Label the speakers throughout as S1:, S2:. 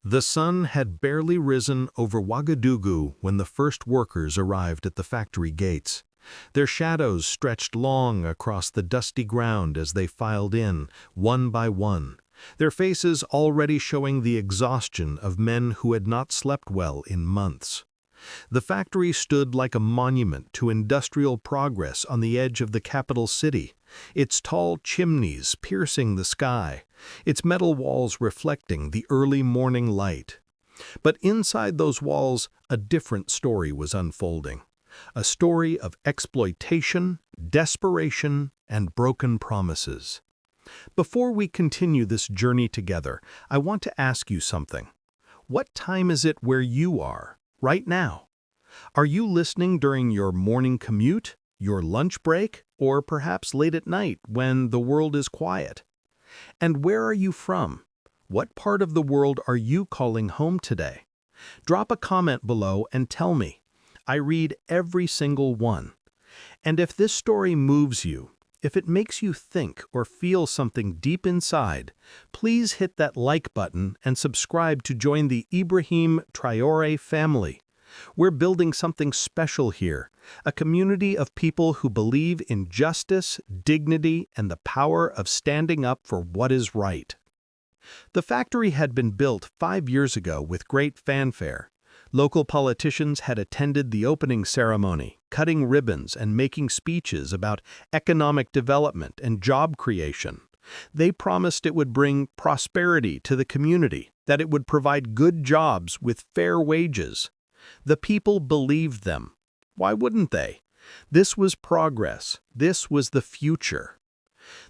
S1: The sun had barely risen over Ouagadougou when the first workers arrived at the factory gates. Their shadows stretched long across the dusty ground as they filed in, one by one, their faces already showing the exhaustion of men who had not slept well in months. The factory stood like a monument to industrial progress on the edge of the capital city, its tall chimneys piercing the sky, its metal walls reflecting the early morning light. But inside those walls, a different story was unfolding. A story of exploitation, desperation, and broken promises. Before we continue this journey together, I want to ask you something. What time is it where you are, right now? Are you listening during your morning commute, your lunch break, or perhaps late at night when the world is quiet? And where are you from? What part of the world are you calling home today? Drop a comment below and tell me. I read every single one. And if this story moves you, if it makes you think or feel something deep inside, please hit that like button and subscribe to join the Ibrahim Traoré family. We're building something special here, a community of people who believe in justice, dignity, and the power of standing up for what is right. The factory had been built 5 years ago with great fanfare. Local politicians had attended the opening ceremony, cutting ribbons and making speeches about economic development and job creation. They promised it would bring prosperity to the community, that it would provide good jobs with fair wages. The people believed them. Why wouldn't they? This was progress. This was the future.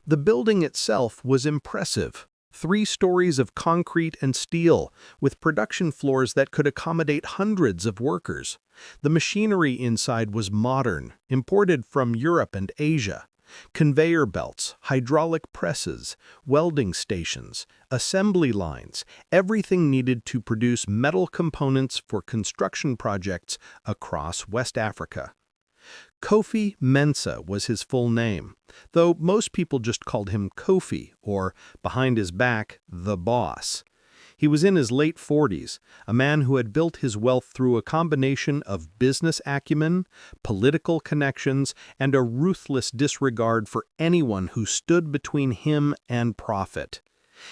S1: The building itself was impressive. 3 stories of concrete and steel, with production floors that could accommodate hundreds of workers. The machinery inside was modern, imported from Europe and Asia. Conveyor belts, hydraulic presses, welding stations, assembly lines, everything needed to produce metal components for construction projects across West Africa. Kofi Mensah was his full name, though most people just called him Kofi, or, behind his back, the boss. He was in his late 40s, a man who had built his wealth through a combination of business acumen, political connections, and a ruthless disregard for anyone who stood between him and profit.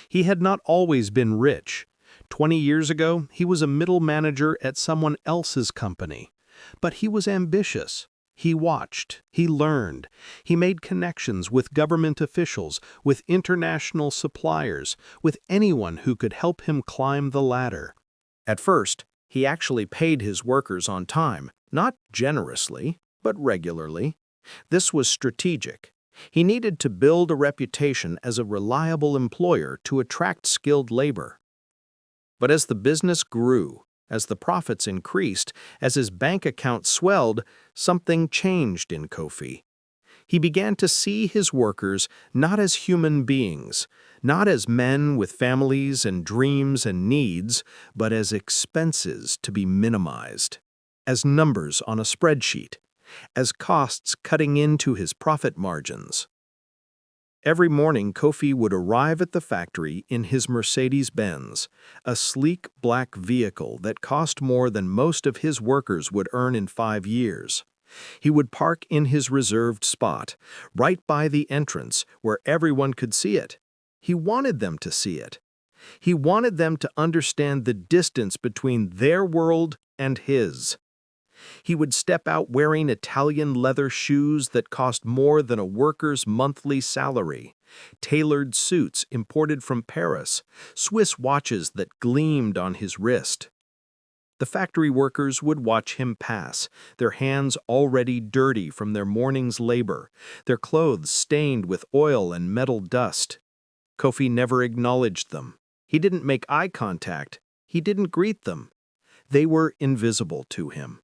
S1: He had not always been rich. 20 years ago, he was a middle manager at someone else's company. But he was ambitious. He watched, he learned, he made connections with government officials, with international suppliers, with anyone who could help him climb the ladder. At first, he actually paid his workers on time, not generously, but regularly. This was strategic. He needed to build a reputation as a reliable employer to attract skilled labor. But as the business grew, as the profits increased, as his bank account swelled, something changed in Kofi. He began to see his workers not as human beings, not as men with families and dreams and needs, but as expenses to be minimized, as numbers on a spreadsheet, as costs cutting into his profit margins. Every morning, Kofi would arrive at the factory in his Mercedes-Benz, a sleek black vehicle that cost more than most of his workers would earn in 5 years. He would park in his reserved spot, right by the entrance where everyone could see it. He wanted them to see it. He wanted them to understand the distance between their world and his. He would step out wearing Italian leather shoes that cost more than a worker's monthly salary, tailored suits imported from Paris, Swiss watches that gleamed on his wrist. The factory workers would watch him pass, their hands already dirty from their morning's labor, their clothes stained with oil and metal dust. Kofi never acknowledged them. He didn't make eye contact. He didn't greet them. They were invisible to him.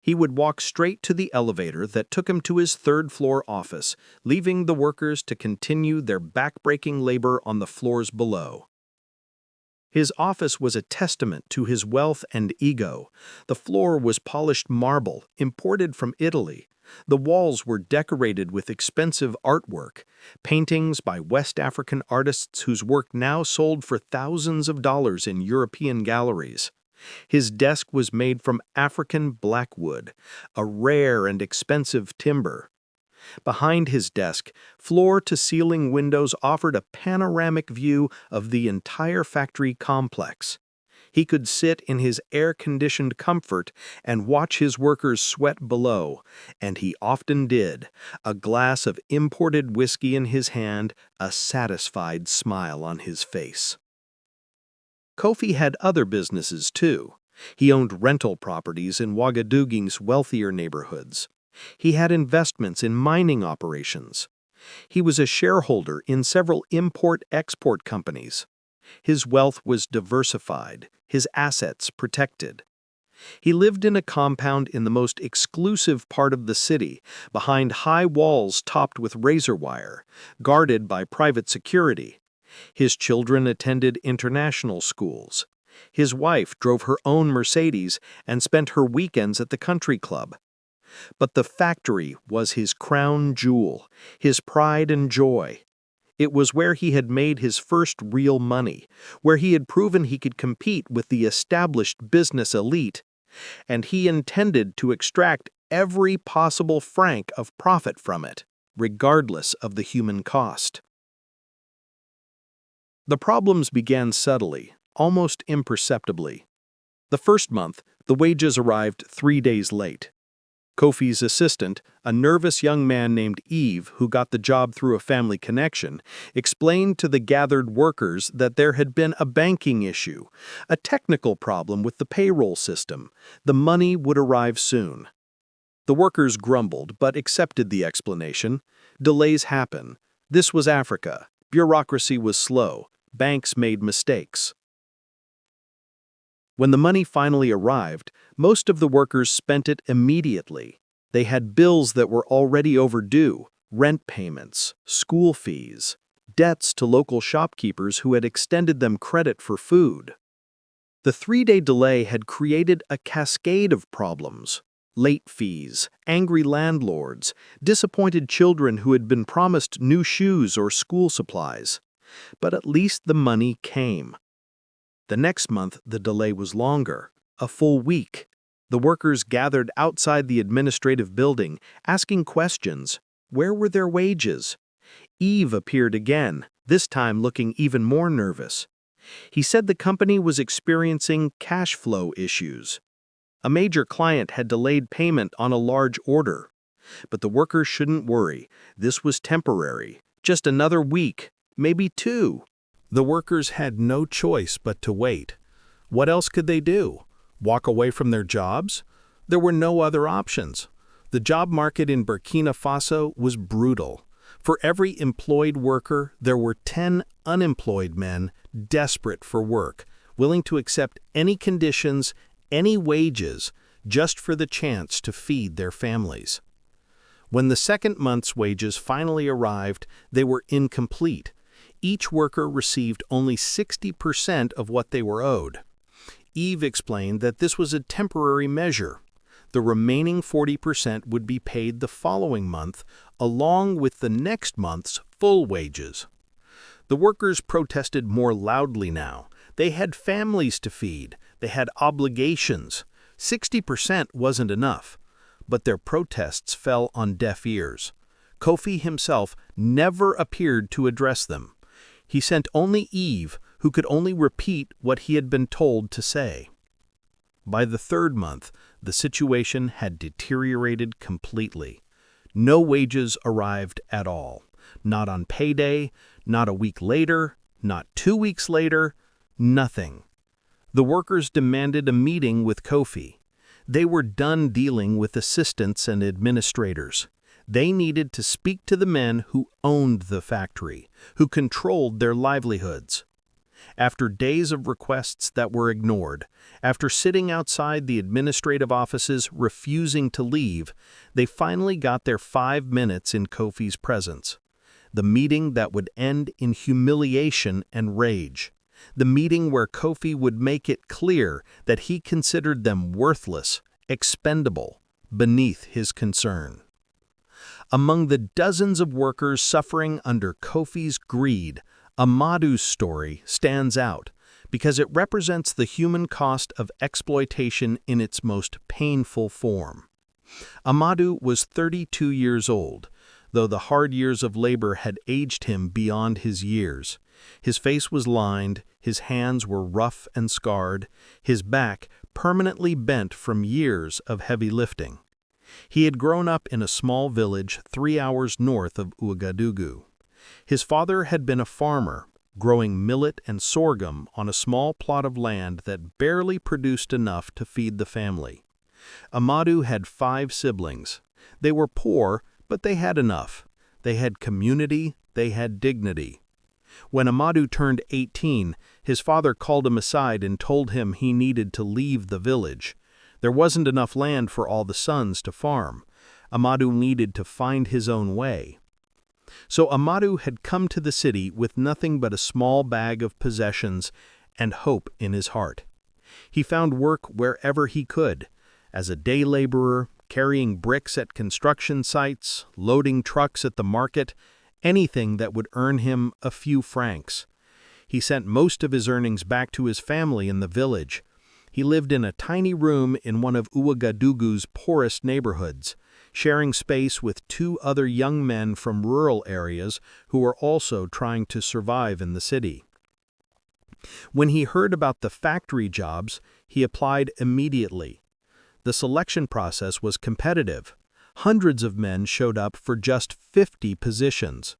S1: He would walk straight to the elevator that took him to his 3rd-floor office, leaving the workers to continue their back-breaking labor on the floors below. His office was a testament to his wealth and ego. The floor was polished marble, imported from Italy. The walls were decorated with expensive artwork, paintings by West African artists whose work now sold for thousands of dollars in European galleries. His desk was made from African blackwood, a rare and expensive timber. Behind his desk, floor-to-ceiling windows offered a panoramic view of the entire factory complex. He could sit in his air-conditioned comfort and watch his workers sweat below, and he often did, a glass of imported whiskey in his hand, a satisfied smile on his face. Kofi had other businesses too. He owned rental properties in Ouagadougou's wealthier neighborhoods. He had investments in mining operations. He was a shareholder in several import-export companies. His wealth was diversified, his assets protected. He lived in a compound in the most exclusive part of the city, behind high walls topped with razor wire, guarded by private security. His children attended international schools. His wife drove her own Mercedes and spent her weekends at the country club. But the factory was his crown jewel, his pride and joy. It was where he had made his first real money, where he had proven he could compete with the established business elite, and he intended to extract every possible franc of profit from it, regardless of the human cost. The problems began subtly, almost imperceptibly. The first month, the wages arrived 3 days late. Kofi's assistant, a nervous young man named Yves, who got the job through a family connection, explained to the gathered workers that there had been a banking issue, a technical problem with the payroll system. The money would arrive soon. The workers grumbled but accepted the explanation. Delays happen. This was Africa. Bureaucracy was slow. Banks made mistakes. When the money finally arrived, most of the workers spent it immediately. They had bills that were already overdue, rent payments, school fees, debts to local shopkeepers who had extended them credit for food. The 3-day delay had created a cascade of problems: late fees, angry landlords, disappointed children who had been promised new shoes or school supplies. But at least the money came. The next month, the delay was longer, a full week. The workers gathered outside the administrative building, asking questions. Where were their wages? Yves appeared again, this time looking even more nervous. He said the company was experiencing cash flow issues. A major client had delayed payment on a large order. But the workers shouldn't worry. This was temporary. Just another week, maybe 2. The workers had no choice but to wait. What else could they do? Walk away from their jobs? There were no other options. The job market in Burkina Faso was brutal. For every employed worker, there were 10 unemployed men desperate for work, willing to accept any conditions, any wages, just for the chance to feed their families. When the second month's wages finally arrived, they were incomplete. Each worker received only 60% of what they were owed. Yves explained that this was a temporary measure. The remaining 40% would be paid the following month, along with the next month's full wages. The workers protested more loudly now. They had families to feed. They had obligations. 60% wasn't enough. But their protests fell on deaf ears. Kofi himself never appeared to address them. He sent only Yves, who could only repeat what he had been told to say. By the 3rd month, the situation had deteriorated completely. No wages arrived at all. Not on payday, not a week later, not 2 weeks later, nothing. The workers demanded a meeting with Kofi. They were done dealing with assistants and administrators. They needed to speak to the men who owned the factory, who controlled their livelihoods. After days of requests that were ignored, after sitting outside the administrative offices refusing to leave, they finally got their 5 minutes in Kofi's presence. The meeting that would end in humiliation and rage. The meeting where Kofi would make it clear that he considered them worthless, expendable, beneath his concern. Among the dozens of workers suffering under Kofi's greed, Amadu's story stands out because it represents the human cost of exploitation in its most painful form. Amadu was 32 years old, though the hard years of labor had aged him beyond his years. His face was lined, his hands were rough and scarred, his back permanently bent from years of heavy lifting. He had grown up in a small village 3 hours north of Ouagadougou. His father had been a farmer, growing millet and sorghum on a small plot of land that barely produced enough to feed the family. Amadu had 5 siblings. They were poor, but they had enough. They had community, they had dignity. When Amadu turned 18, his father called him aside and told him he needed to leave the village. There wasn't enough land for all the sons to farm. Amadu needed to find his own way. So Amadu had come to the city with nothing but a small bag of possessions and hope in his heart. He found work wherever he could, as a day laborer, carrying bricks at construction sites, loading trucks at the market, anything that would earn him a few francs. He sent most of his earnings back to his family in the village. He lived in a tiny room in one of Ouagadougou's poorest neighborhoods, sharing space with 2 other young men from rural areas who were also trying to survive in the city. When he heard about the factory jobs, he applied immediately. The selection process was competitive. Hundreds of men showed up for just 50 positions.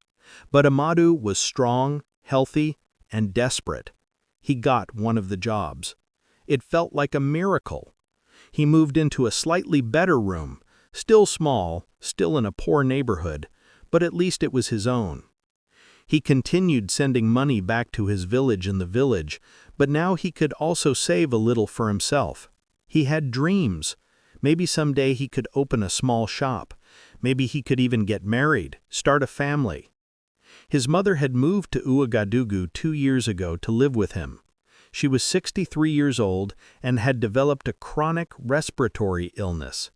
S1: But Amadu was strong, healthy, and desperate. He got one of the jobs. It felt like a miracle. He moved into a slightly better room, still small, still in a poor neighborhood, but at least it was his own. He continued sending money back to his village in the village, but now he could also save a little for himself. He had dreams. Maybe someday he could open a small shop. Maybe he could even get married, start a family. His mother had moved to Ouagadougou 2 years ago to live with him. She was 63 years old and had developed a chronic respiratory illness.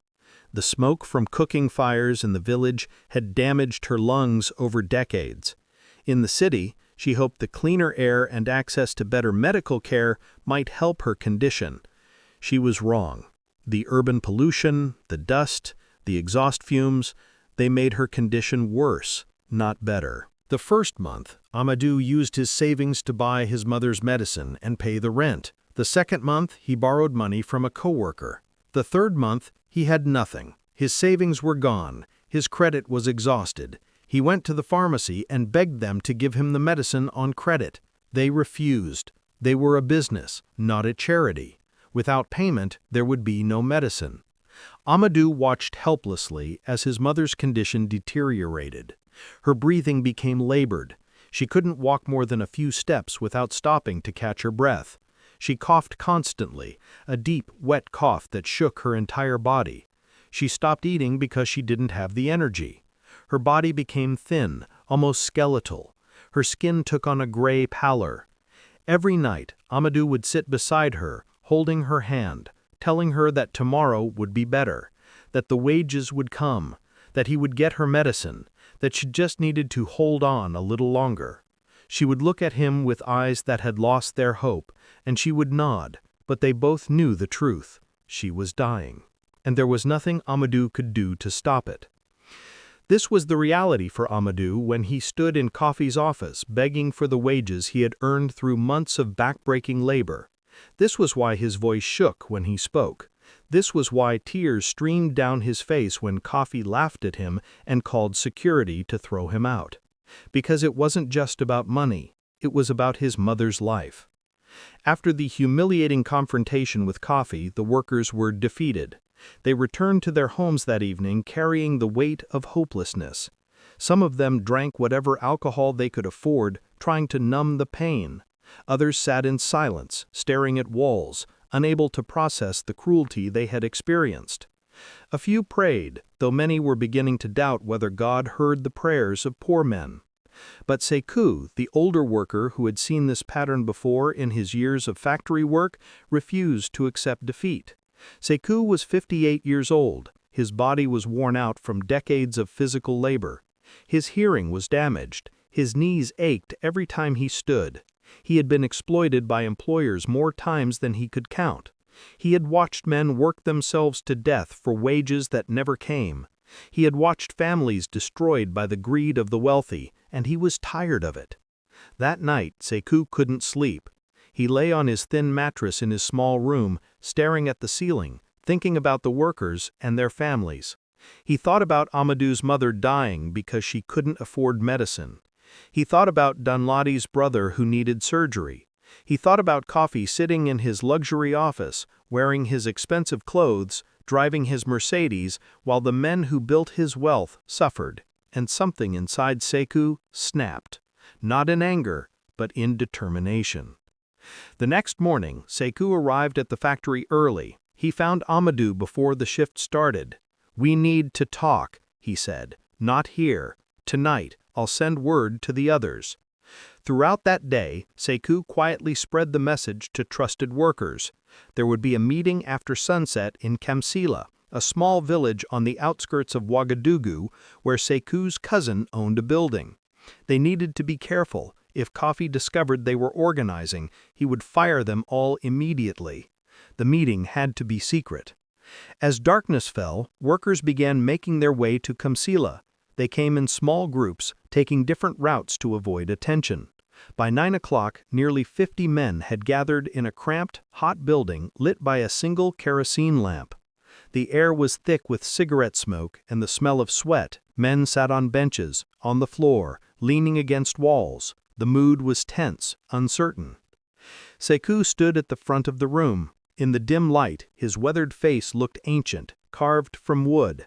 S1: The smoke from cooking fires in the village had damaged her lungs over decades. In the city, she hoped the cleaner air and access to better medical care might help her condition. She was wrong. The urban pollution, the dust, the exhaust fumes, they made her condition worse, not better. The first month, Amadu used his savings to buy his mother's medicine and pay the rent. The second month, he borrowed money from a coworker. The third month, he had nothing. His savings were gone. His credit was exhausted. He went to the pharmacy and begged them to give him the medicine on credit. They refused. They were a business, not a charity. Without payment, there would be no medicine. Amadu watched helplessly as his mother's condition deteriorated. Her breathing became labored. She couldn't walk more than a few steps without stopping to catch her breath. She coughed constantly, a deep, wet cough that shook her entire body. She stopped eating because she didn't have the energy. Her body became thin, almost skeletal. Her skin took on a gray pallor. Every night, Amadu would sit beside her, holding her hand, telling her that tomorrow would be better, that the wages would come, that he would get her medicine, that she just needed to hold on a little longer. She would look at him with eyes that had lost their hope, and she would nod, but they both knew the truth. She was dying, and there was nothing Amadu could do to stop it. This was the reality for Amadu when he stood in Kofi's office begging for the wages he had earned through months of backbreaking labor. This was why his voice shook when he spoke. This was why tears streamed down his face when Kofi laughed at him and called security to throw him out. Because it wasn't just about money, it was about his mother's life. After the humiliating confrontation with Kofi, the workers were defeated. They returned to their homes that evening carrying the weight of hopelessness. Some of them drank whatever alcohol they could afford, trying to numb the pain. Others sat in silence, staring at walls, unable to process the cruelty they had experienced. A few prayed, though many were beginning to doubt whether God heard the prayers of poor men. But Sekou, the older worker who had seen this pattern before in his years of factory work, refused to accept defeat. Sekou was 58 years old. His body was worn out from decades of physical labor. His hearing was damaged. His knees ached every time he stood. He had been exploited by employers more times than he could count. He had watched men work themselves to death for wages that never came. He had watched families destroyed by the greed of the wealthy, and he was tired of it. That night, Sekou couldn't sleep. He lay on his thin mattress in his small room, staring at the ceiling, thinking about the workers and their families. He thought about Amadou's mother dying because she couldn't afford medicine. He thought about Danladi's brother who needed surgery. He thought about Coffee sitting in his luxury office, wearing his expensive clothes, driving his Mercedes, while the men who built his wealth suffered, and something inside Sekou snapped, not in anger, but in determination. The next morning, Sekou arrived at the factory early. He found Amadou before the shift started. "We need to talk," he said. "Not here. Tonight, I'll send word to the others." Throughout that day, Sekou quietly spread the message to trusted workers. There would be a meeting after sunset in Kamsila, a small village on the outskirts of Ouagadougou, where Sekou's cousin owned a building. They needed to be careful. If Coffee discovered they were organizing, he would fire them all immediately. The meeting had to be secret. As darkness fell, workers began making their way to Kamsila. They came in small groups, taking different routes to avoid attention. By 9 o'clock, nearly 50 men had gathered in a cramped, hot building lit by a single kerosene lamp. The air was thick with cigarette smoke and the smell of sweat. Men sat on benches, on the floor, leaning against walls. The mood was tense, uncertain. Sekou stood at the front of the room. In the dim light, his weathered face looked ancient, carved from wood.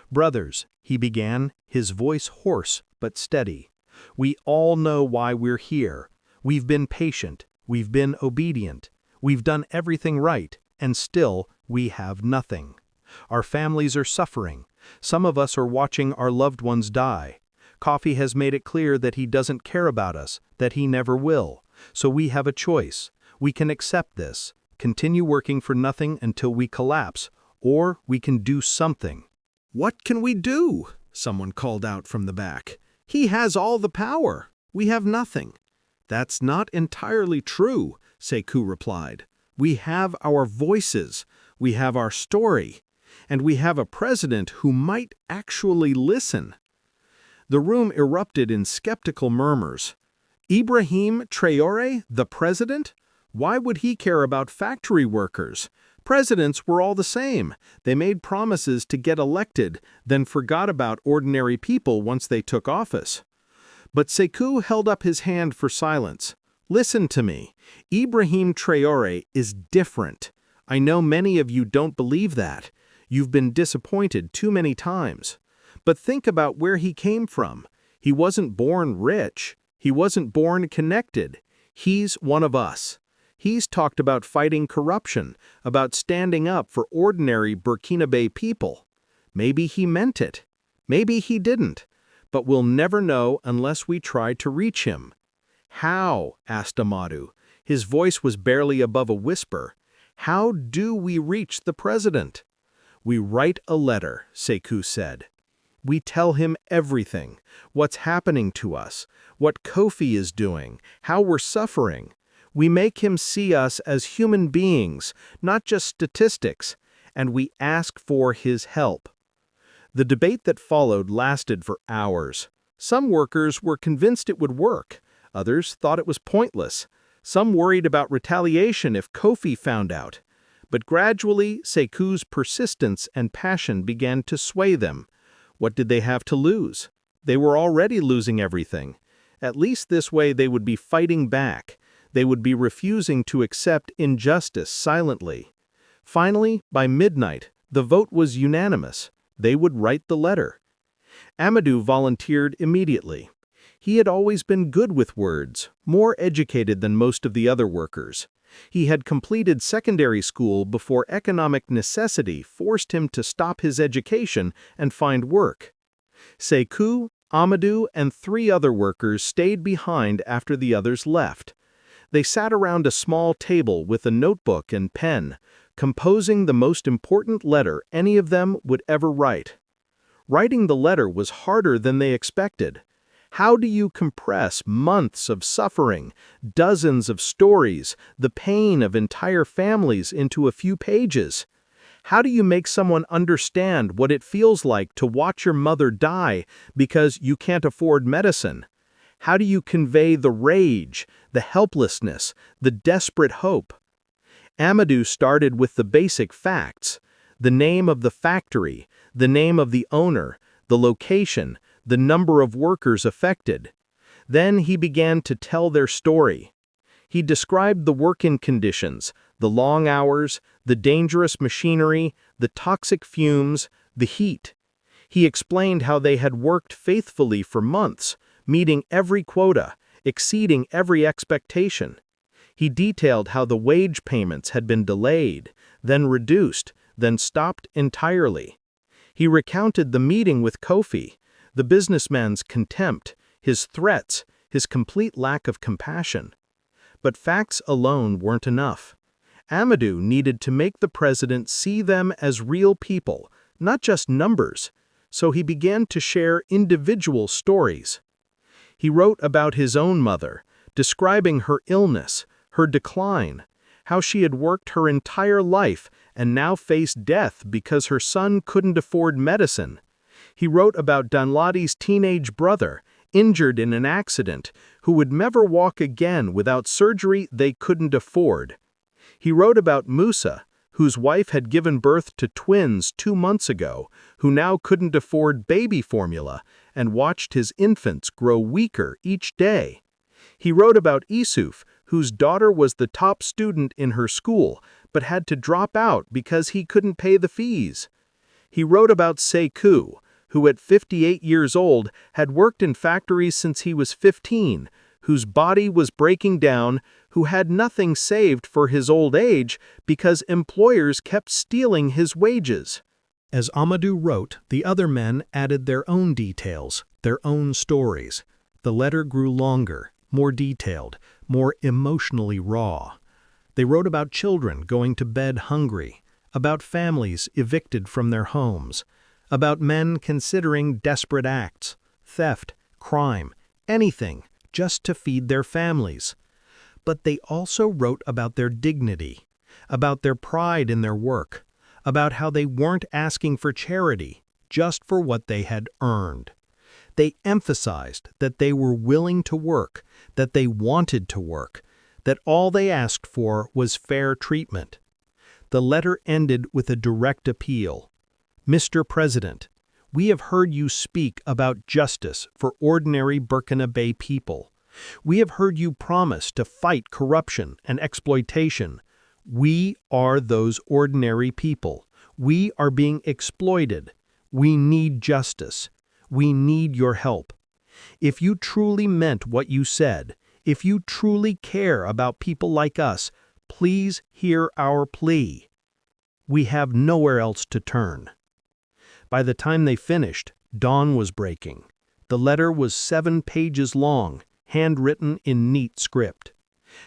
S1: "Brothers," he began, his voice hoarse but steady. "We all know why we're here. We've been patient, we've been obedient, we've done everything right, and still we have nothing. Our families are suffering. Some of us are watching our loved ones die. Coffee has made it clear that he doesn't care about us, that he never will. So we have a choice. We can accept this, continue working for nothing until we collapse, or we can do something." "What can we do?" someone called out from the back. "He has all the power. We have nothing." "That's not entirely true," Sekou replied. "We have our voices, we have our story, and we have a president who might actually listen." The room erupted in skeptical murmurs. Ibrahim Traoré, the president? Why would he care about factory workers? Presidents were all the same. They made promises to get elected, then forgot about ordinary people once they took office. But Sekou held up his hand for silence. "Listen to me. Ibrahim Traoré is different. I know many of you don't believe that. You've been disappointed too many times. But think about where he came from. He wasn't born rich. He wasn't born connected. He's one of us. He's talked about fighting corruption, about standing up for ordinary Burkinabe people. Maybe he meant it. Maybe he didn't. But we'll never know unless we try to reach him." "How?" asked Amadou. His voice was barely above a whisper. "How do we reach the president?" "We write a letter," Sekou said. "We tell him everything, what's happening to us, what Kofi is doing, how we're suffering. We make him see us as human beings, not just statistics, and we ask for his help." The debate that followed lasted for hours. Some workers were convinced it would work. Others thought it was pointless. Some worried about retaliation if Kofi found out. But gradually, Sekou's persistence and passion began to sway them. What did they have to lose? They were already losing everything. At least this way they would be fighting back. They would be refusing to accept injustice silently. Finally, by midnight, the vote was unanimous. They would write the letter. Amadou volunteered immediately. He had always been good with words, more educated than most of the other workers. He had completed secondary school before economic necessity forced him to stop his education and find work. Sekou, Amadou, and 3 other workers stayed behind after the others left. They sat around a small table with a notebook and pen, composing the most important letter any of them would ever write. Writing the letter was harder than they expected. How do you compress months of suffering, dozens of stories, the pain of entire families into a few pages? How do you make someone understand what it feels like to watch your mother die because you can't afford medicine? How do you convey the rage, the helplessness, the desperate hope? Amadou started with the basic facts: the name of the factory, the name of the owner, the location, the number of workers affected. Then he began to tell their story. He described the working conditions, the long hours, the dangerous machinery, the toxic fumes, the heat. He explained how they had worked faithfully for months, meeting every quota, exceeding every expectation. He detailed how the wage payments had been delayed, then reduced, then stopped entirely. He recounted the meeting with Kofi, the businessman's contempt, his threats, his complete lack of compassion. But facts alone weren't enough. Amadou needed to make the president see them as real people, not just numbers, so he began to share individual stories. He wrote about his own mother, describing her illness, her decline, how she had worked her entire life and now faced death because her son couldn't afford medicine. He wrote about Danladi's teenage brother, injured in an accident, who would never walk again without surgery they couldn't afford. He wrote about Musa, whose wife had given birth to twins 2 months ago, who now couldn't afford baby formula and watched his infants grow weaker each day. He wrote about Issouf, whose daughter was the top student in her school, but had to drop out because he couldn't pay the fees. He wrote about Sekou, who at 58 years old had worked in factories since he was 15, whose body was breaking down, who had nothing saved for his old age because employers kept stealing his wages. As Amadou wrote, the other men added their own details, their own stories. The letter grew longer, more detailed, more emotionally raw. They wrote about children going to bed hungry, about families evicted from their homes, about men considering desperate acts, theft, crime, anything, just to feed their families. But they also wrote about their dignity, about their pride in their work, about how they weren't asking for charity, just for what they had earned. They emphasized that they were willing to work, that they wanted to work, that all they asked for was fair treatment. The letter ended with a direct appeal. Mr. President, we have heard you speak about justice for ordinary Burkina Faso people. We have heard you promise to fight corruption and exploitation. We are those ordinary people. We are being exploited. We need justice. We need your help. If you truly meant what you said, if you truly care about people like us, please hear our plea. We have nowhere else to turn. By the time they finished, dawn was breaking. The letter was 7 pages long, handwritten in neat script.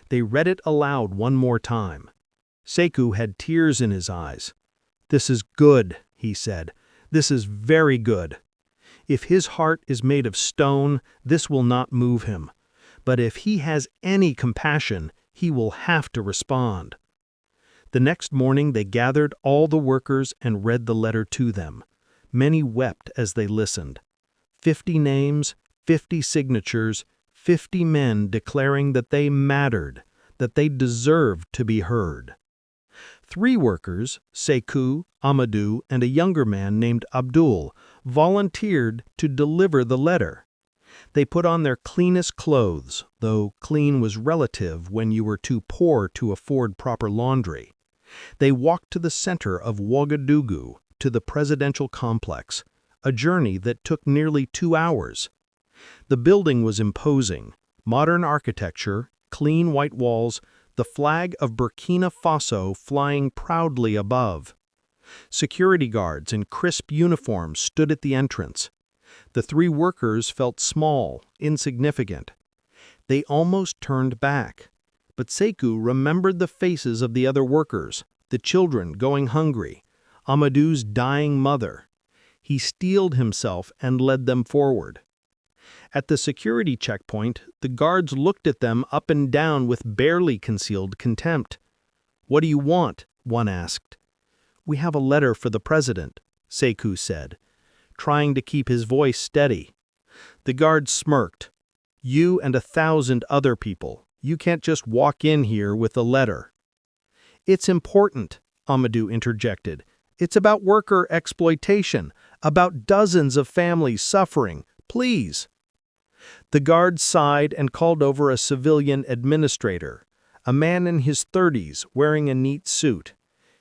S1: They read it aloud one more time. Sekou had tears in his eyes. "This is good," he said. "This is very good. If his heart is made of stone, this will not move him. But if he has any compassion, he will have to respond." The next morning they gathered all the workers and read the letter to them. Many wept as they listened. 50 names, 50 signatures, 50 men declaring that they mattered, that they deserved to be heard. 3 workers, Sekou, Amadou, and a younger man named Abdul, volunteered to deliver the letter. They put on their cleanest clothes, though clean was relative when you were too poor to afford proper laundry. They walked to the center of Ouagadougou, to the presidential complex, a journey that took nearly 2 hours. The building was imposing, modern architecture, clean white walls, the flag of Burkina Faso flying proudly above. Security guards in crisp uniforms stood at the entrance. The 3 workers felt small, insignificant. They almost turned back. But Sekou remembered the faces of the other workers, the children going hungry, Amadou's dying mother. He steeled himself and led them forward. At the security checkpoint, the guards looked at them up and down with barely concealed contempt. "What do you want?" one asked. "We have a letter for the president," Sekou said, trying to keep his voice steady. The guard smirked. "You and 1,000 other people. You can't just walk in here with a letter." "It's important," Amadou interjected. "It's about worker exploitation, about dozens of families suffering. Please." The guard sighed and called over a civilian administrator, a man in his 30s wearing a neat suit.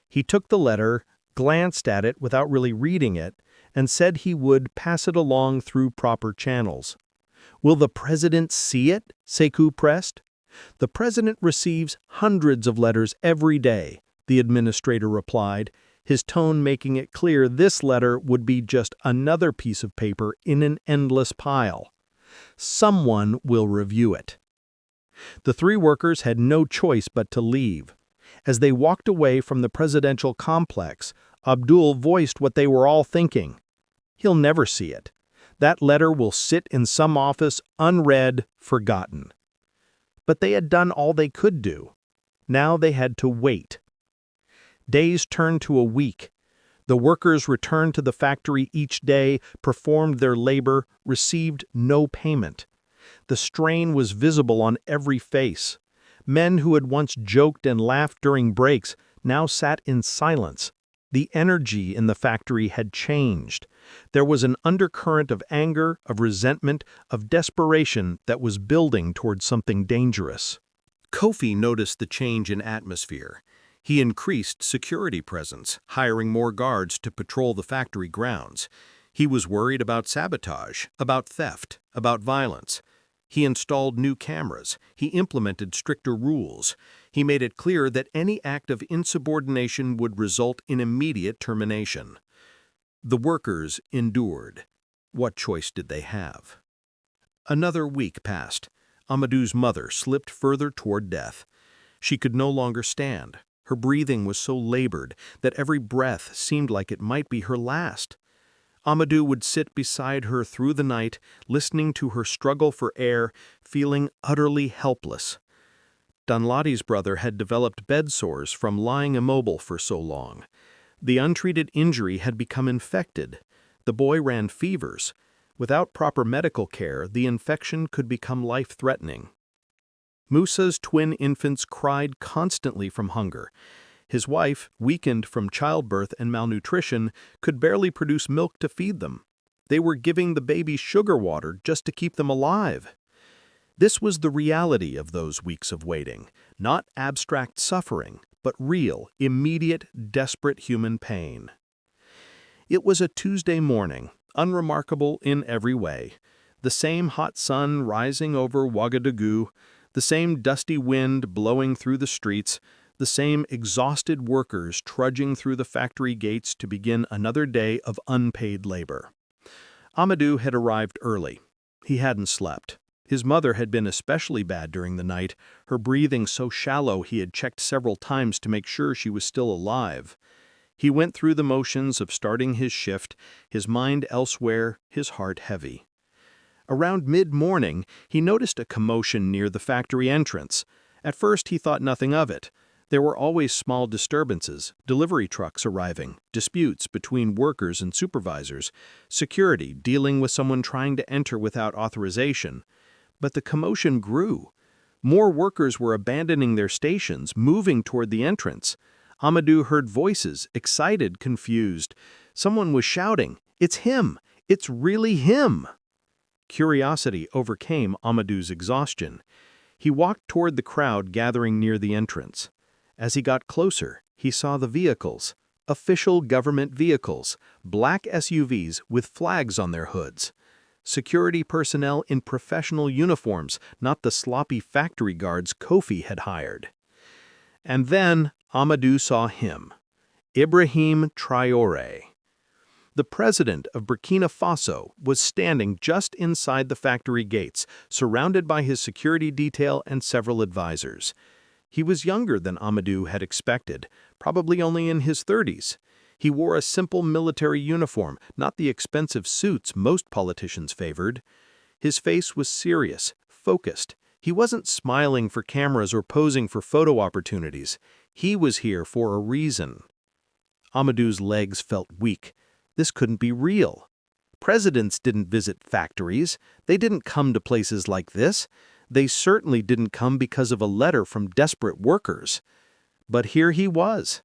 S1: He took the letter, glanced at it without really reading it, and said he would pass it along through proper channels. "Will the president see it?" Sekou pressed. "The president receives hundreds of letters every day," the administrator replied, his tone making it clear this letter would be just another piece of paper in an endless pile. "Someone will review it." The three workers had no choice but to leave. As they walked away from the presidential complex, Abdul voiced what they were all thinking. "He'll never see it. That letter will sit in some office unread, forgotten." But they had done all they could do. Now they had to wait. Days turned to a week. The workers returned to the factory each day, performed their labor, received no payment. The strain was visible on every face. Men who had once joked and laughed during breaks now sat in silence. The energy in the factory had changed. There was an undercurrent of anger, of resentment, of desperation that was building toward something dangerous. Kofi noticed the change in atmosphere. He increased security presence, hiring more guards to patrol the factory grounds. He was worried about sabotage, about theft, about violence. He installed new cameras. He implemented stricter rules. He made it clear that any act of insubordination would result in immediate termination. The workers endured. What choice did they have? Another week passed. Amadou's mother slipped further toward death. She could no longer stand. Her breathing was so labored that every breath seemed like it might be her last. Amadou would sit beside her through the night, listening to her struggle for air, feeling utterly helpless. Danladi's brother had developed bed sores from lying immobile for so long. The untreated injury had become infected. The boy ran fevers. Without proper medical care, the infection could become life-threatening. Musa's twin infants cried constantly from hunger. His wife, weakened from childbirth and malnutrition, could barely produce milk to feed them. They were giving the babies sugar water just to keep them alive. This was the reality of those weeks of waiting, not abstract suffering, but real, immediate, desperate human pain. It was a Tuesday morning, unremarkable in every way. The same hot sun rising over Ouagadougou, the same dusty wind blowing through the streets, the same exhausted workers trudging through the factory gates to begin another day of unpaid labor. Amadou had arrived early. He hadn't slept. His mother had been especially bad during the night, her breathing so shallow he had checked several times to make sure she was still alive. He went through the motions of starting his shift, his mind elsewhere, his heart heavy. Around mid-morning, he noticed a commotion near the factory entrance. At first, he thought nothing of it. There were always small disturbances, delivery trucks arriving, disputes between workers and supervisors, security dealing with someone trying to enter without authorization. But the commotion grew. More workers were abandoning their stations, moving toward the entrance. Amadou heard voices, excited, confused. Someone was shouting, "It's him! It's really him!" Curiosity overcame Amadou's exhaustion. He walked toward the crowd gathering near the entrance. As he got closer, he saw the vehicles, official government vehicles, black SUVs with flags on their hoods. Security personnel in professional uniforms, not the sloppy factory guards Kofi had hired. And then Amadou saw him, Ibrahim Traoré. The president of Burkina Faso was standing just inside the factory gates, surrounded by his security detail and several advisors. He was younger than Amadou had expected, probably only in his 30s. He wore a simple military uniform, not the expensive suits most politicians favored. His face was serious, focused. He wasn't smiling for cameras or posing for photo opportunities. He was here for a reason. Amadou's legs felt weak. This couldn't be real. Presidents didn't visit factories. They didn't come to places like this. They certainly didn't come because of a letter from desperate workers. But here he was.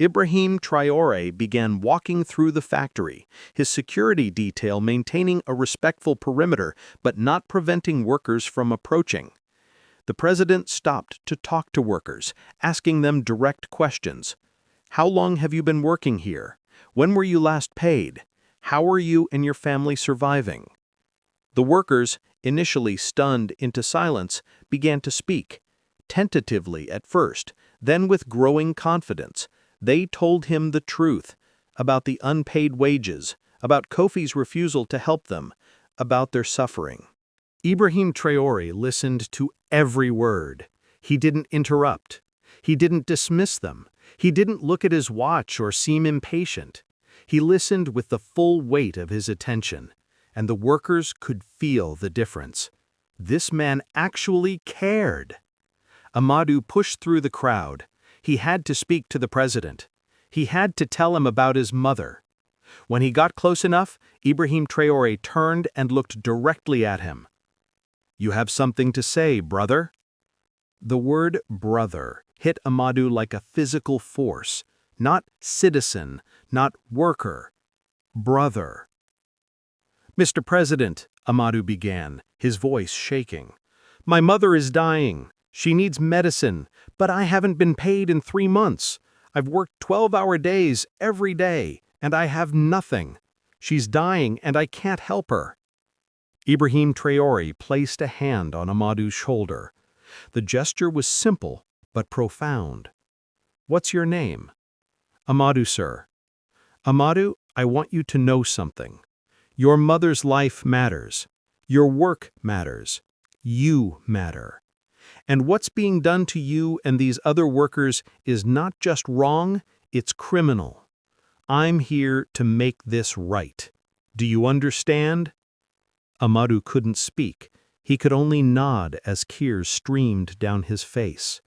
S1: Ibrahim Traoré began walking through the factory, his security detail maintaining a respectful perimeter but not preventing workers from approaching. The president stopped to talk to workers, asking them direct questions. How long have you been working here? When were you last paid? How are you and your family surviving? The workers, initially stunned into silence, began to speak, tentatively at first, then with growing confidence. They told him the truth about the unpaid wages, about Kofi's refusal to help them, about their suffering. Ibrahim Traoré listened to every word. He didn't interrupt. He didn't dismiss them. He didn't look at his watch or seem impatient. He listened with the full weight of his attention, and the workers could feel the difference. This man actually cared. Amadou pushed through the crowd. He had to speak to the president. He had to tell him about his mother. When he got close enough, Ibrahim Traoré turned and looked directly at him. "You have something to say, brother?" The word brother hit Amadou like a physical force, not citizen, not worker, brother. "Mr. President," Amadou began, his voice shaking, "my mother is dying. She needs medicine, but I haven't been paid in 3 months. I've worked 12-hour days every day, and I have nothing. She's dying, and I can't help her." Ibrahim Traoré placed a hand on Amadou's shoulder. The gesture was simple, but profound. "What's your name?" "Amadou, sir." "Amadou, I want you to know something. Your mother's life matters. Your work matters. You matter. And what's being done to you and these other workers is not just wrong, it's criminal. I'm here to make this right. Do you understand?" Amadou couldn't speak. He could only nod as tears streamed down his face.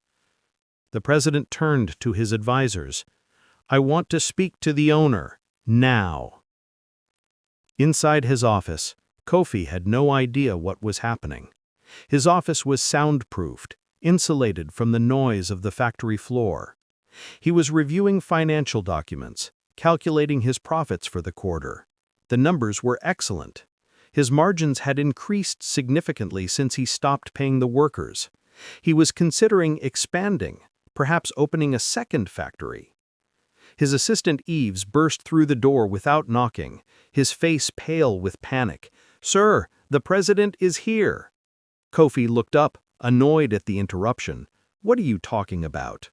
S1: The president turned to his advisors. "I want to speak to the owner, now." Inside his office, Kofi had no idea what was happening. His office was soundproofed, insulated from the noise of the factory floor. He was reviewing financial documents, calculating his profits for the quarter. The numbers were excellent. His margins had increased significantly since he stopped paying the workers. He was considering expanding, perhaps opening a second factory. His assistant Yves burst through the door without knocking, his face pale with panic. "Sir, the president is here." Kofi looked up, annoyed at the interruption. "What are you talking about?"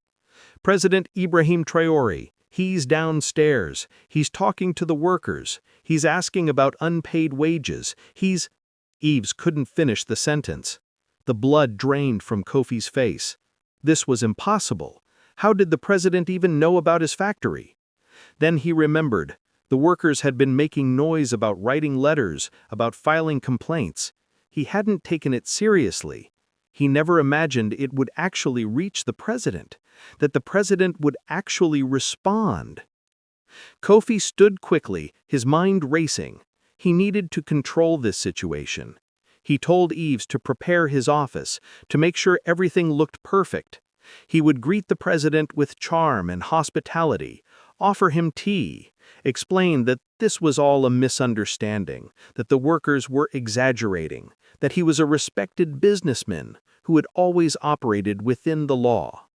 S1: "President Ibrahim Traoré. He's downstairs. He's talking to the workers. He's asking about unpaid wages. Yves couldn't finish the sentence. The blood drained from Kofi's face. This was impossible. How did the president even know about his factory? Then he remembered. The workers had been making noise about writing letters, about filing complaints. He hadn't taken it seriously. He never imagined it would actually reach the president, that the president would actually respond. Kofi stood quickly, his mind racing. He needed to control this situation. He told Yves to prepare his office, to make sure everything looked perfect. He would greet the president with charm and hospitality, offer him tea, explain that this was all a misunderstanding, that the workers were exaggerating, that he was a respected businessman who had always operated within the law.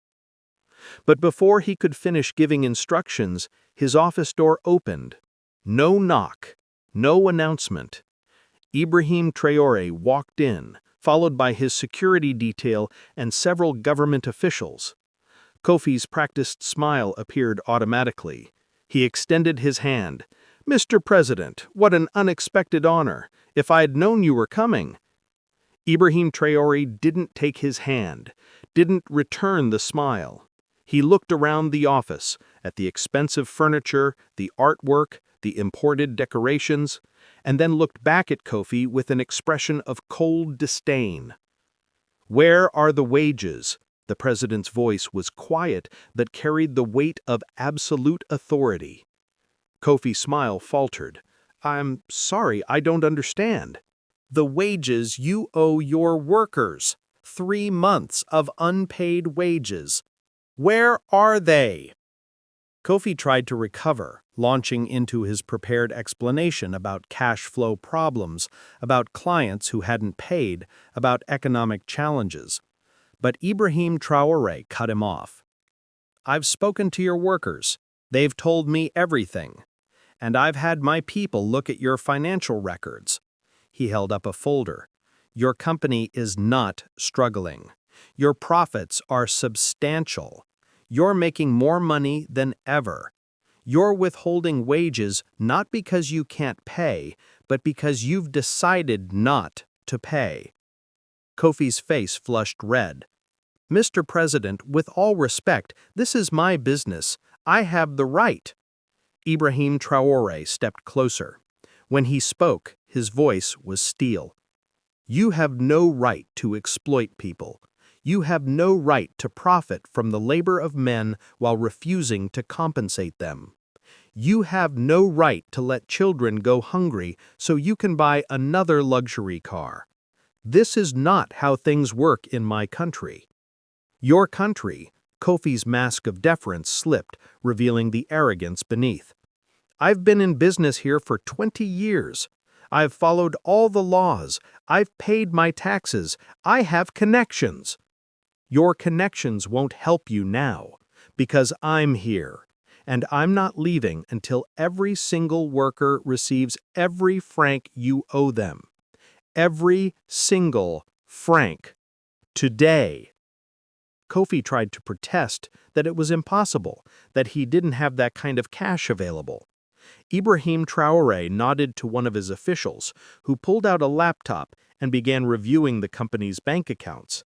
S1: But before he could finish giving instructions, his office door opened. No knock, no announcement. Ibrahim Traoré walked in, followed by his security detail and several government officials. Kofi's practiced smile appeared automatically. He extended his hand. "Mr. President, what an unexpected honor. If I had known you were coming." Ibrahim Traoré didn't take his hand, didn't return the smile. He looked around the office, at the expensive furniture, the artwork, the imported decorations, and then looked back at Kofi with an expression of cold disdain. "Where are the wages?" The president's voice was quiet but carried the weight of absolute authority. Kofi's smile faltered. "I'm sorry, I don't understand." "The wages you owe your workers. 3 months of unpaid wages. Where are they?" Kofi tried to recover, launching into his prepared explanation about cash flow problems, about clients who hadn't paid, about economic challenges. But Ibrahim Traoré cut him off. "I've spoken to your workers. They've told me everything. And I've had my people look at your financial records." He held up a folder. "Your company is not struggling. Your profits are substantial. You're making more money than ever. You're withholding wages not because you can't pay, but because you've decided not to pay." Kofi's face flushed red. "Mr. President, with all respect, this is my business. I have the right." Ibrahim Traoré stepped closer. When he spoke, his voice was steel. "You have no right to exploit people. You have no right to profit from the labor of men while refusing to compensate them. You have no right to let children go hungry so you can buy another luxury car. This is not how things work in my country." "Your country," Kofi's mask of deference slipped, revealing the arrogance beneath. "I've been in business here for 20 years. I've followed all the laws. I've paid my taxes. I have connections." "Your connections won't help you now, because I'm here, and I'm not leaving until every single worker receives every franc you owe them. Every single franc. Today." Kofi tried to protest that it was impossible, that he didn't have that kind of cash available. Ibrahim Traoré nodded to one of his officials, who pulled out a laptop and began reviewing the company's bank accounts.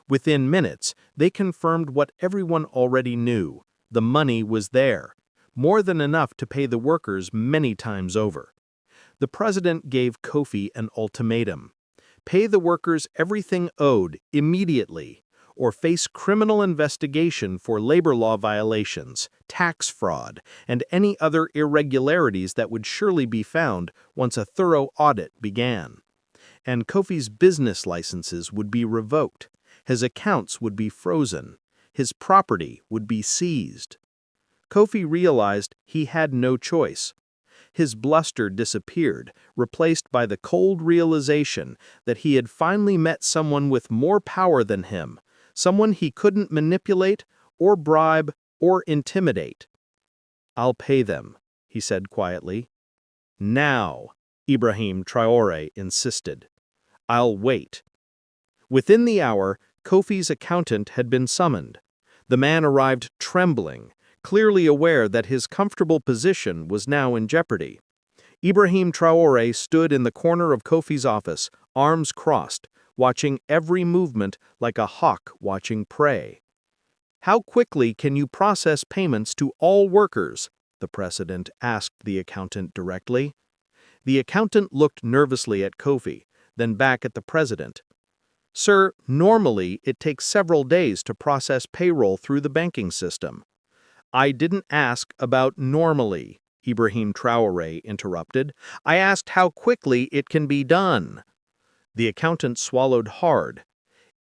S1: Within minutes, they confirmed what everyone already knew. The money was there, more than enough to pay the workers many times over. The president gave Kofi an ultimatum: pay the workers everything owed immediately, or face criminal investigation for labor law violations, tax fraud, and any other irregularities that would surely be found once a thorough audit began. And Kofi's business licenses would be revoked, his accounts would be frozen, his property would be seized. Kofi realized he had no choice. His bluster disappeared, replaced by the cold realization that he had finally met someone with more power than him, someone he couldn't manipulate or bribe or intimidate. "I'll pay them," he said quietly. "Now," Ibrahim Traoré insisted. "I'll wait." Within the hour, Kofi's accountant had been summoned. The man arrived trembling, clearly aware that his comfortable position was now in jeopardy. Ibrahim Traoré stood in the corner of Kofi's office, arms crossed, watching every movement like a hawk watching prey. "How quickly can you process payments to all workers?" the president asked the accountant directly. The accountant looked nervously at Kofi, then back at the president. "Sir, normally it takes several days to process payroll through the banking system." "I didn't ask about normally," Ibrahim Traoré interrupted. "I asked how quickly it can be done." The accountant swallowed hard.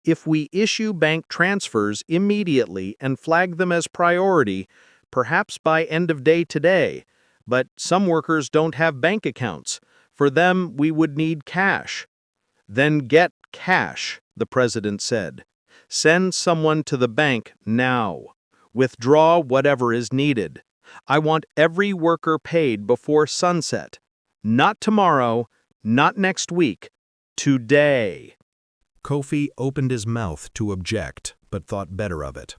S1: "If we issue bank transfers immediately and flag them as priority, perhaps by end of day today, but some workers don't have bank accounts. For them, we would need cash." "Then get cash," the president said. "Send someone to the bank now. Withdraw whatever is needed. I want every worker paid before sunset. Not tomorrow, not next week. Today." Kofi opened his mouth to object, but thought better of it.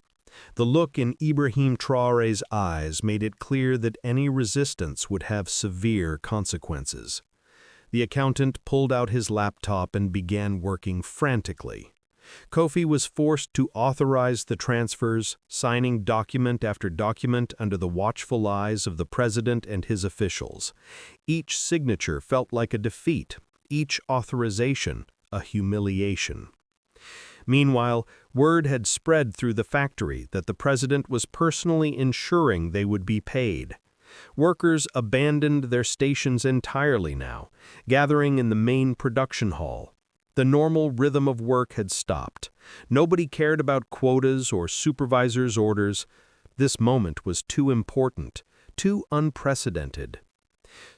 S1: The look in Ibrahim Traoré's eyes made it clear that any resistance would have severe consequences. The accountant pulled out his laptop and began working frantically. Kofi was forced to authorize the transfers, signing document after document under the watchful eyes of the president and his officials. Each signature felt like a defeat, each authorization a humiliation. Meanwhile, word had spread through the factory that the president was personally ensuring they would be paid. Workers abandoned their stations entirely now, gathering in the main production hall. The normal rhythm of work had stopped. Nobody cared about quotas or supervisors' orders. This moment was too important, too unprecedented.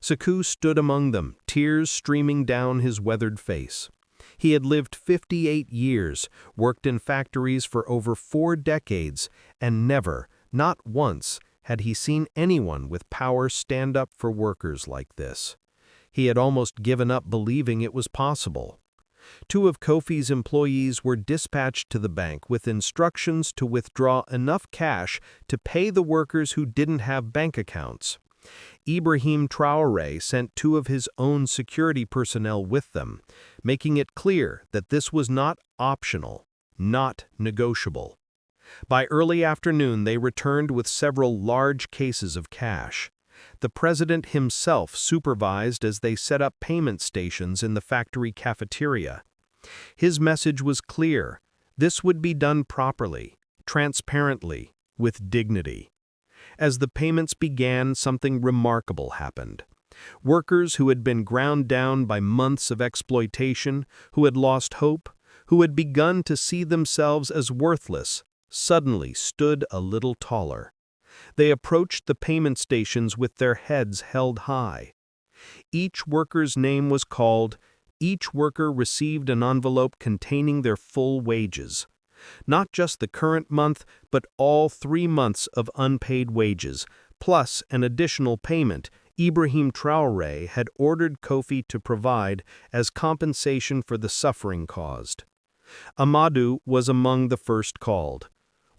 S1: Saku stood among them, tears streaming down his weathered face. He had lived 58 years, worked in factories for over 4 decades, and never, not once, had he seen anyone with power stand up for workers like this. He had almost given up believing it was possible. 2 of Kofi's employees were dispatched to the bank with instructions to withdraw enough cash to pay the workers who didn't have bank accounts. Ibrahim Traoré sent 2 of his own security personnel with them, making it clear that this was not optional, not negotiable. By early afternoon, they returned with several large cases of cash. The president himself supervised as they set up payment stations in the factory cafeteria. His message was clear. This would be done properly, transparently, with dignity. As the payments began, something remarkable happened. Workers who had been ground down by months of exploitation, who had lost hope, who had begun to see themselves as worthless, suddenly stood a little taller. They approached the payment stations with their heads held high. Each worker's name was called. Each worker received an envelope containing their full wages. Not just the current month, but all 3 months of unpaid wages, plus an additional payment Ibrahim Traoré had ordered Kofi to provide as compensation for the suffering caused. Amadou was among the first called.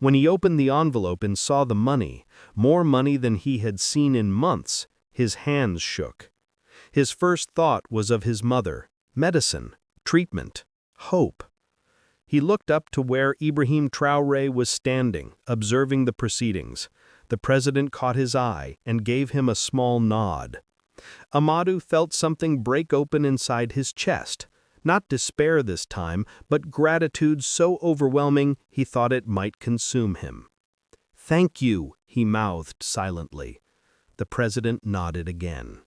S1: When he opened the envelope and saw the money, more money than he had seen in months, his hands shook. His first thought was of his mother, medicine, treatment, hope. He looked up to where Ibrahim Traoré was standing, observing the proceedings. The president caught his eye and gave him a small nod. Amadou felt something break open inside his chest. Not despair this time, but gratitude so overwhelming he thought it might consume him. "Thank you," he mouthed silently. The president nodded again.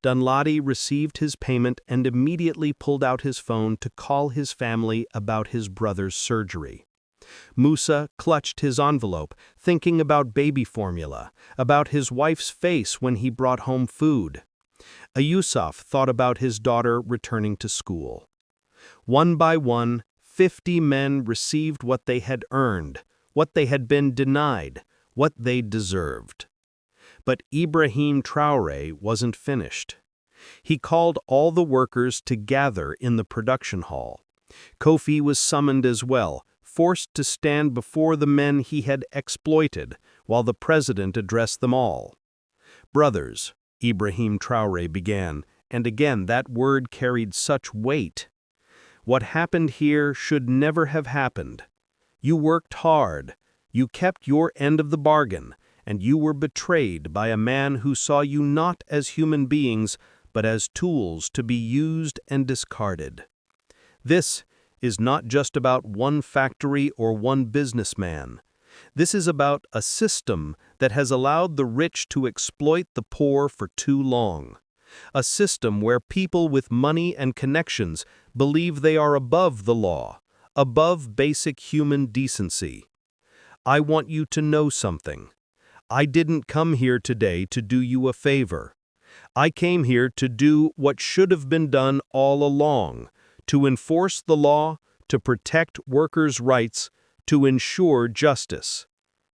S1: Dunladi received his payment and immediately pulled out his phone to call his family about his brother's surgery. Musa clutched his envelope, thinking about baby formula, about his wife's face when he brought home food. Ayusuf thought about his daughter returning to school. One by one, 50 men received what they had earned, what they had been denied, what they deserved. But Ibrahim Traoré wasn't finished. He called all the workers to gather in the production hall. Kofi was summoned as well, forced to stand before the men he had exploited, while the president addressed them all. "Brothers," Ibrahim Traoré began, and again that word carried such weight. "What happened here should never have happened. You worked hard, you kept your end of the bargain, and you were betrayed by a man who saw you not as human beings, but as tools to be used and discarded. This is not just about one factory or one businessman. This is about a system that has allowed the rich to exploit the poor for too long. A system where people with money and connections believe they are above the law, above basic human decency. I want you to know something. I didn't come here today to do you a favor. I came here to do what should have been done all along, to enforce the law, to protect workers' rights, to ensure justice.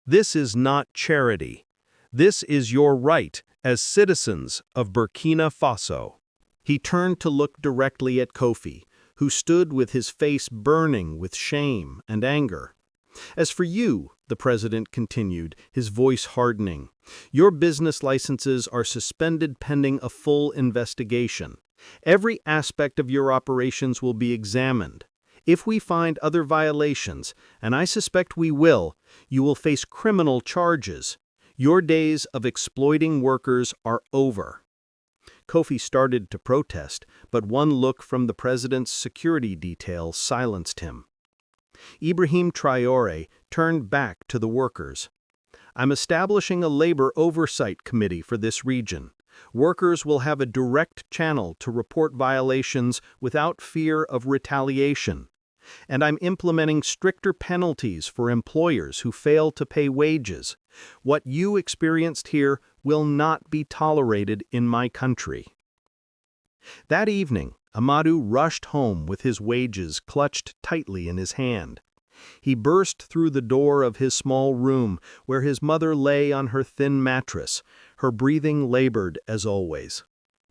S1: This is not charity. This is your right as citizens of Burkina Faso." He turned to look directly at Kofi, who stood with his face burning with shame and anger. "As for you," the president continued, his voice hardening, "your business licenses are suspended pending a full investigation. Every aspect of your operations will be examined. If we find other violations, and I suspect we will, you will face criminal charges. Your days of exploiting workers are over." Kofi started to protest, but one look from the president's security detail silenced him. Ibrahim Traoré turned back to the workers. "I'm establishing a labor oversight committee for this region. Workers will have a direct channel to report violations without fear of retaliation. And I'm implementing stricter penalties for employers who fail to pay wages. What you experienced here will not be tolerated in my country." That evening, Amadou rushed home with his wages clutched tightly in his hand. He burst through the door of his small room where his mother lay on her thin mattress, her breathing labored as always.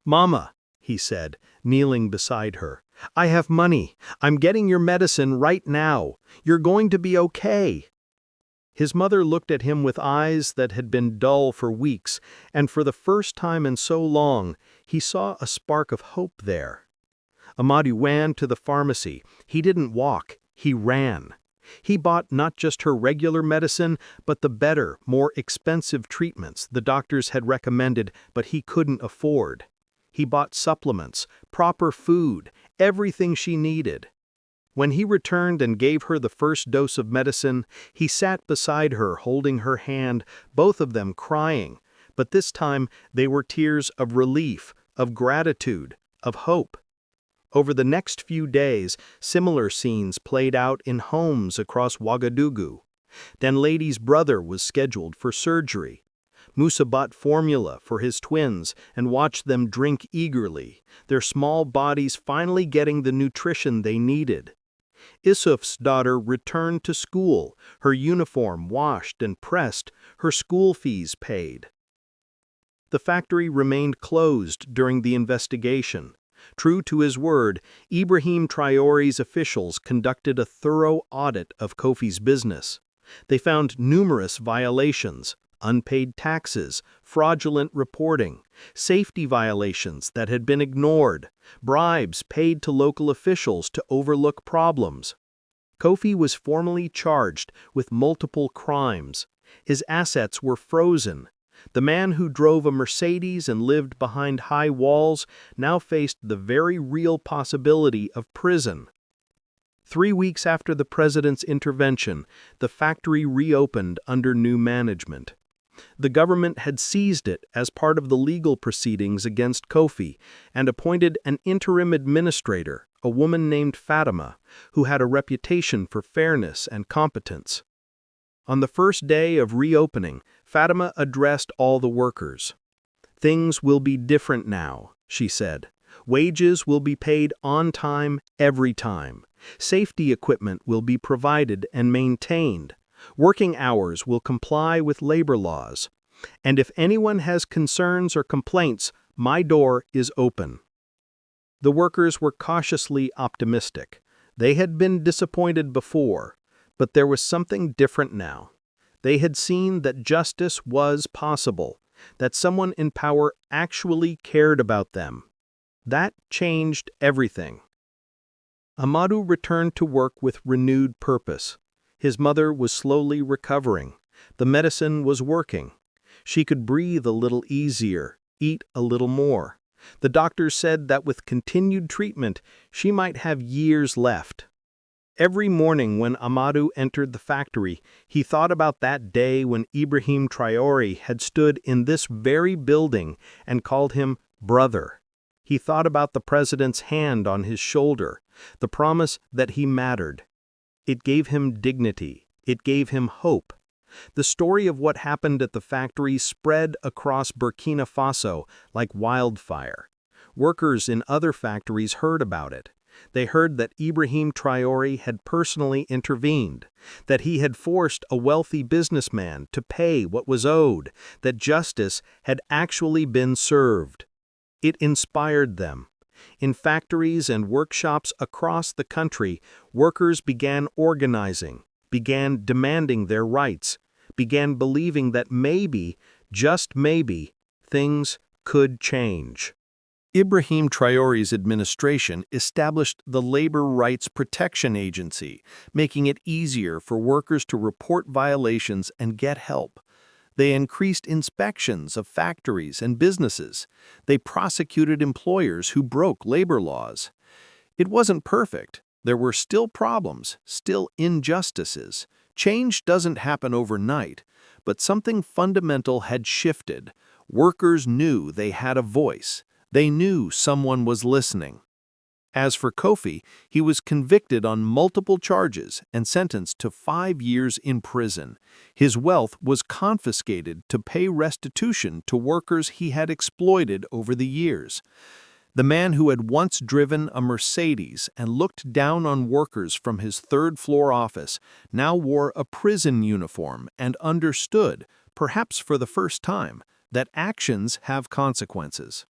S1: "Mama," he said, kneeling beside her, "I have money. I'm getting your medicine right now. You're going to be okay." His mother looked at him with eyes that had been dull for weeks, and for the first time in so long, he saw a spark of hope there. Amadou ran to the pharmacy. He didn't walk, he ran. He bought not just her regular medicine, but the better, more expensive treatments the doctors had recommended but he couldn't afford. He bought supplements, proper food, everything she needed. When he returned and gave her the first dose of medicine, he sat beside her holding her hand, both of them crying, but this time they were tears of relief, of gratitude, of hope. Over the next few days, similar scenes played out in homes across Ouagadougou. Then Lady's brother was scheduled for surgery. Musa bought formula for his twins and watched them drink eagerly, their small bodies finally getting the nutrition they needed. Issouf's daughter returned to school, her uniform washed and pressed, her school fees paid. The factory remained closed during the investigation. True to his word, Ibrahim Traoré's officials conducted a thorough audit of Kofi's business. They found numerous violations: unpaid taxes, fraudulent reporting, safety violations that had been ignored, bribes paid to local officials to overlook problems. Kofi was formally charged with multiple crimes. His assets were frozen. The man who drove a Mercedes and lived behind high walls now faced the very real possibility of prison. 3 weeks after the president's intervention, the factory reopened under new management. The government had seized it as part of the legal proceedings against Kofi and appointed an interim administrator, a woman named Fatima, who had a reputation for fairness and competence. On the first day of reopening, Fatima addressed all the workers. "Things will be different now," she said. "Wages will be paid on time, every time. Safety equipment will be provided and maintained. Working hours will comply with labor laws. And if anyone has concerns or complaints, my door is open." The workers were cautiously optimistic. They had been disappointed before, but there was something different now. They had seen that justice was possible, that someone in power actually cared about them. That changed everything. Amadou returned to work with renewed purpose. His mother was slowly recovering. The medicine was working. She could breathe a little easier, eat a little more. The doctors said that with continued treatment, she might have years left. Every morning when Amadou entered the factory, he thought about that day when Ibrahim Traoré had stood in this very building and called him brother. He thought about the president's hand on his shoulder, the promise that he mattered. It gave him dignity. It gave him hope. The story of what happened at the factory spread across Burkina Faso like wildfire. Workers in other factories heard about it. They heard that Ibrahim Traoré had personally intervened, that he had forced a wealthy businessman to pay what was owed, that justice had actually been served. It inspired them. In factories and workshops across the country, workers began organizing, began demanding their rights, began believing that maybe, just maybe, things could change. Ibrahim Traoré's administration established the Labor Rights Protection Agency, making it easier for workers to report violations and get help. They increased inspections of factories and businesses. They prosecuted employers who broke labor laws. It wasn't perfect. There were still problems, still injustices. Change doesn't happen overnight, but something fundamental had shifted. Workers knew they had a voice. They knew someone was listening. As for Kofi, he was convicted on multiple charges and sentenced to 5 years in prison. His wealth was confiscated to pay restitution to workers he had exploited over the years. The man who had once driven a Mercedes and looked down on workers from his third-floor office now wore a prison uniform and understood, perhaps for the first time, that actions have consequences.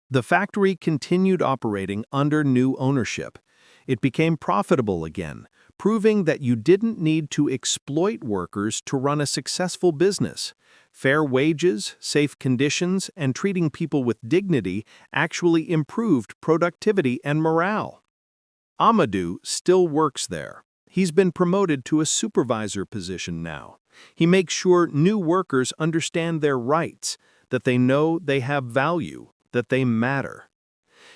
S1: The factory continued operating under new ownership. It became profitable again, proving that you didn't need to exploit workers to run a successful business. Fair wages, safe conditions, and treating people with dignity actually improved productivity and morale. Amadou still works there. He's been promoted to a supervisor position now. He makes sure new workers understand their rights, that they know they have value, that they matter.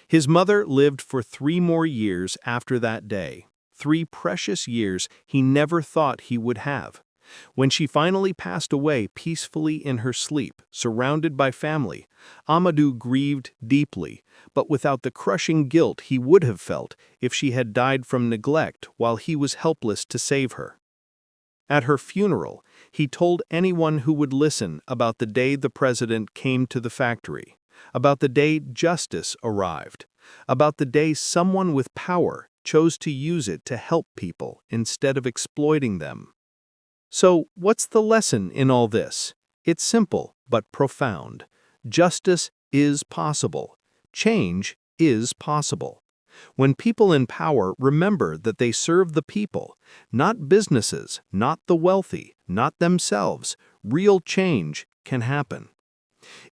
S1: His mother lived for 3 more years after that day, 3 precious years he never thought he would have. When she finally passed away peacefully in her sleep, surrounded by family, Amadou grieved deeply, but without the crushing guilt he would have felt if she had died from neglect while he was helpless to save her. At her funeral, he told anyone who would listen about the day the president came to the factory, about the day justice arrived, about the day someone with power chose to use it to help people instead of exploiting them. So, what's the lesson in all this? It's simple but profound. Justice is possible. Change is possible. When people in power remember that they serve the people, not businesses, not the wealthy, not themselves, real change can happen.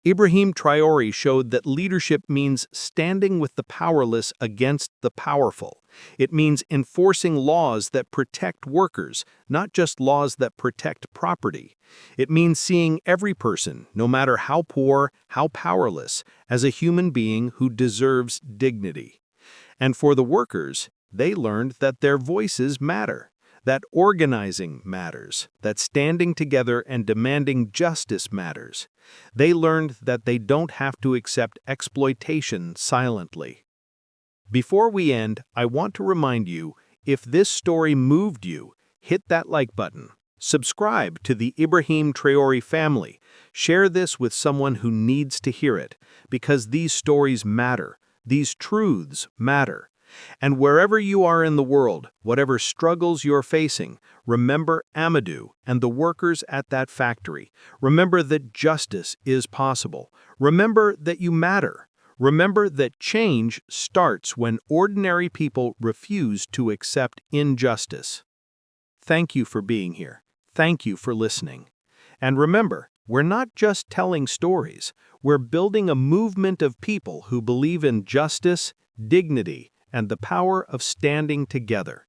S1: Ibrahim Traoré showed that leadership means standing with the powerless against the powerful. It means enforcing laws that protect workers, not just laws that protect property. It means seeing every person, no matter how poor, how powerless, as a human being who deserves dignity. And for the workers, they learned that their voices matter, that organizing matters, that standing together and demanding justice matters. They learned that they don't have to accept exploitation silently. Before we end, I want to remind you, if this story moved you, hit that like button. Subscribe to the Ibrahim Traoré family. Share this with someone who needs to hear it, because these stories matter. These truths matter. And wherever you are in the world, whatever struggles you're facing, remember Amadou and the workers at that factory. Remember that justice is possible. Remember that you matter. Remember that change starts when ordinary people refuse to accept injustice. Thank you for being here. Thank you for listening. And remember, we're not just telling stories. We're building a movement of people who believe in justice, dignity, and the power of standing together.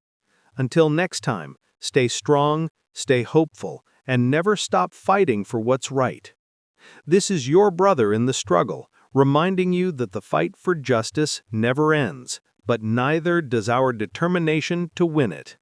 S1: Until next time, stay strong, stay hopeful, and never stop fighting for what's right. This is your brother in the struggle, reminding you that the fight for justice never ends, but neither does our determination to win it.